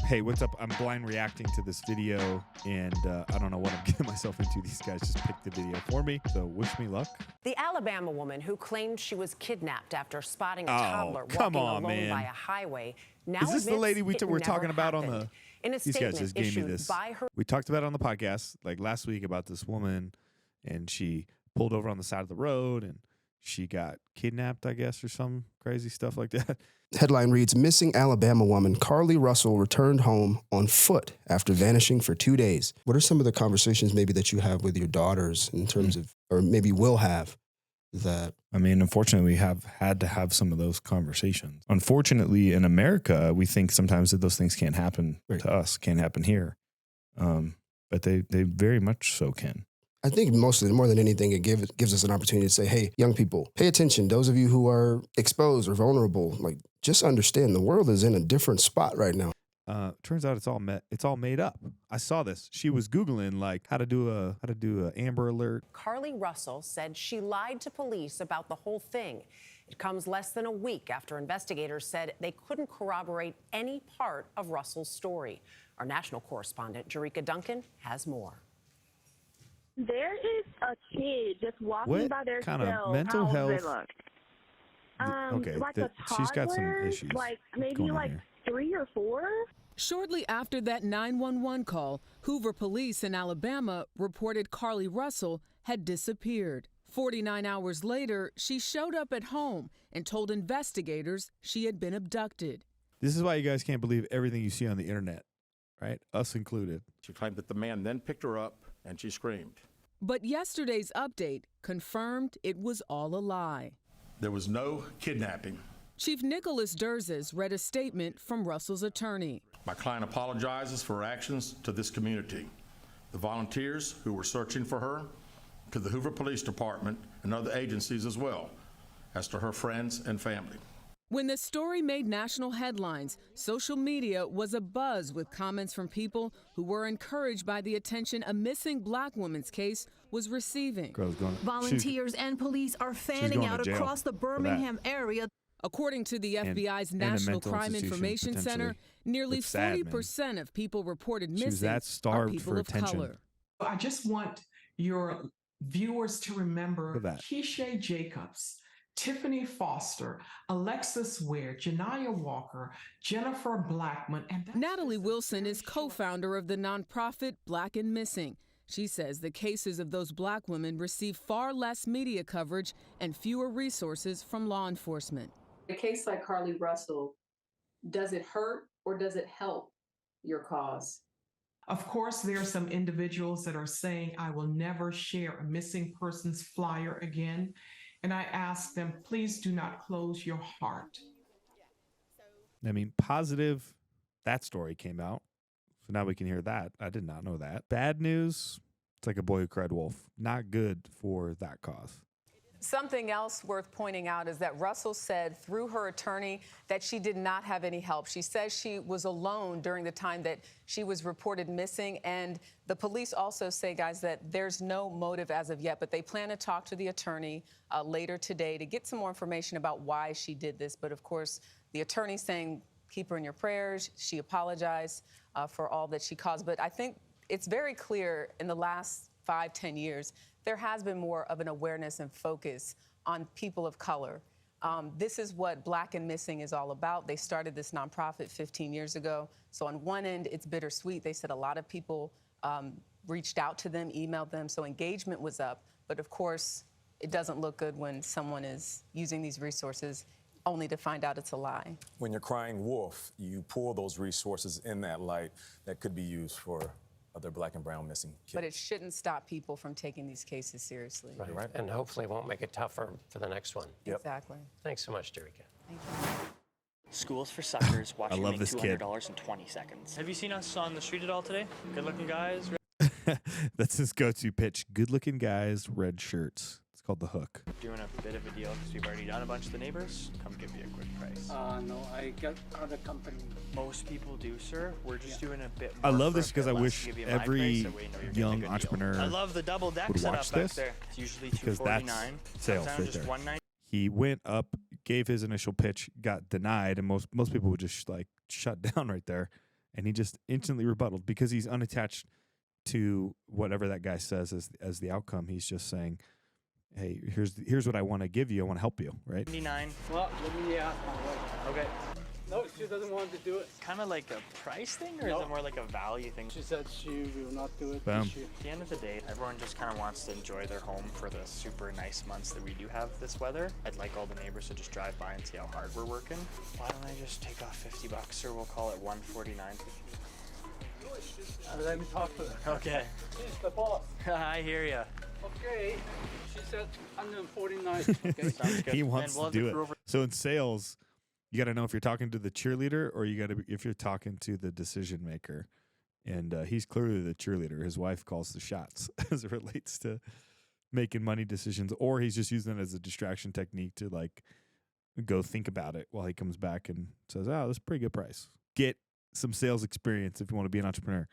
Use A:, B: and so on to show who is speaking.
A: Hey, what's up? I'm blind reacting to this video, and I don't know what I'm getting myself into. These guys just picked the video for me, so wish me luck.
B: The Alabama woman who claimed she was kidnapped after spotting a toddler walking alone by a highway now
A: is this the lady we're talking about
B: happened.
A: on the?
B: In a
A: These guys just gave me this.
B: By her.
A: We talked about it on the podcast like last week about this woman, and she pulled over on the side of the road, and she got kidnapped, I guess, or some crazy stuff like that.
C: Headline reads, missing Alabama woman Carlee Russell returned home on foot after vanishing for 2 days. What are some of the conversations maybe that you have with your daughters in terms of, or maybe will have that?
D: I mean, unfortunately, we have had to have some of those conversations. Unfortunately, in America, we think sometimes that those things can't happen to us, can't happen here. But they very much so can.
C: I think more than anything, it gives us an opportunity to say, hey, young people, pay attention. Those of you who are exposed or vulnerable, like, just understand the world is in a different spot right now.
A: Turns out it's all made up. I saw this. She was Googling like how to do a Amber Alert.
B: Carlee Russell said she lied to police about the whole thing. It comes less than a week after investigators said they couldn't corroborate any part of Russell's story. Our national correspondent, Jerika Duncan, has more.
E: There is a kid just walking by their
A: kind
E: cell.
A: of mental health?
E: Okay, like a toddler,
A: she's got some issues.
E: Like maybe like 3 or 4.
F: Shortly after that 911 call, Hoover police in Alabama reported Carlee Russell had disappeared. 49 hours later, she showed up at home and told investigators she had been abducted.
A: This is why you guys can't believe everything you see on the internet, right? Us included.
G: She claimed that the man then picked her up and she screamed.
F: But yesterday's update confirmed it was all a lie.
G: There was no kidnapping.
F: Chief Nicholas Durzes read a statement from Russell's attorney.
G: My client apologizes for her actions to this community, the volunteers who were searching for her, to the Hoover Police Department and other agencies as well, as to her friends and family.
F: When the story made national headlines, social media was abuzz with comments from people who were encouraged by the attention a missing black woman's case was receiving.
H: Volunteers and police are fanning out across the Birmingham area.
F: According to the FBI's National Crime Information Center, nearly 40% of people reported missing are people of color.
I: I just want your viewers to remember Keisha Jacobs, Tiffany Foster, Alexis Ware, Janiyah Walker, Jennifer Blackman, and
F: Natalie Wilson is co-founder of the nonprofit Black and Missing. She says the cases of those black women receive far less media coverage and fewer resources from law enforcement.
J: A case like Carlee Russell, does it hurt or does it help your cause?
I: of course, there are some individuals that are saying, I will never share a missing persons flyer again. And I ask them, please do not close your heart.
A: I mean, positive, that story came out. So now we can hear that. I did not know that. Bad news, it's like a boy who cried wolf. Not good for that cause.
K: Something else worth pointing out is that Russell said through her attorney that she did not have any help. She says she was alone during the time that she was reported missing. And the police also say, guys, that there's no motive as of yet, but they plan to talk to the attorney later today to get some more information about why she did this. But of course, the attorney saying, keep her in your prayers. She apologized for all that she caused. But I think it's very clear in the last 5-10 years, there has been more of an awareness and focus on people of color. This is what Black and Missing is all about. They started this nonprofit 15 years ago. So on one end, it's bittersweet. They said a lot of people reached out to them, emailed them, so engagement was up. But of course, it doesn't look good when someone is using these resources only to find out it's a lie.
L: When you're crying wolf, you pull those resources in that light that could be used for other Black and brown missing kids.
K: But it shouldn't stop people from taking these cases seriously.
M: Right. And hopefully won't make it tougher for the next one.
L: Yep.
K: Exactly.
M: Thanks so much, Jerika.
K: Thank you.
N: Schools for Suckers watching
A: love
N: make
A: this kid.
N: $200 in 20 seconds.
O: Have you seen us on the street at all today? Good-looking guys.
A: That's his go-to pitch. Good-looking guys, red shirts. It's called The Hook.
O: Doing a bit of a deal because we've already done a bunch of the neighbors. Come give you a quick price.
P: No, I got other company.
O: Most people do, sir. We're just doing a bit
A: I
O: more
A: love
O: for
A: this
O: a
A: because I
O: bit less
A: wish
O: to give you my
A: every
O: price, that way you know you're getting a
A: young
O: good deal.
A: entrepreneur
O: I love the double deck
A: would
O: setup
A: watch
O: back
A: this
O: there. It's usually
A: because that's
O: $249.
A: sales
O: Sometimes
A: right
O: just
A: there.
O: $190.
A: He went up, gave his initial pitch, got denied, and most people would just like shut down right there. And he just instantly rebutted because he's unattached to whatever that guy says as the outcome. He's just saying, hey, here's what I want to give you. I want to help you, right?
O: 79.
P: Well, let me ask my wife.
O: Okay.
P: No, she doesn't want to do it.
O: Kind of like a price thing, or is it more like a value thing?
P: She said she will not do it
A: Boom.
P: this year.
O: At the end of the day, everyone just kind of wants to enjoy their home for the super nice months that we do have this weather. I'd like all the neighbors to just drive by and see how hard we're working. Why don't I just take off $50, or we'll call it $149.50.
P: Let me talk to her.
O: Okay.
P: She's the boss.
O: I hear ya.
P: Okay. She said 149. Okay.
O: Sounds good.
A: He wants
O: And we'll
A: to
O: have
A: do
O: the
A: it.
O: crew over-
A: So in sales, you got to know if you're talking to the cheerleader or if you're talking to the decision maker. And he's clearly the cheerleader. His wife calls the shots as it relates to making money decisions, or he's just using it as a distraction technique to like go think about it while he comes back and says, "Oh, that's a pretty good price." Get some sales experience if you want to be an entrepreneur.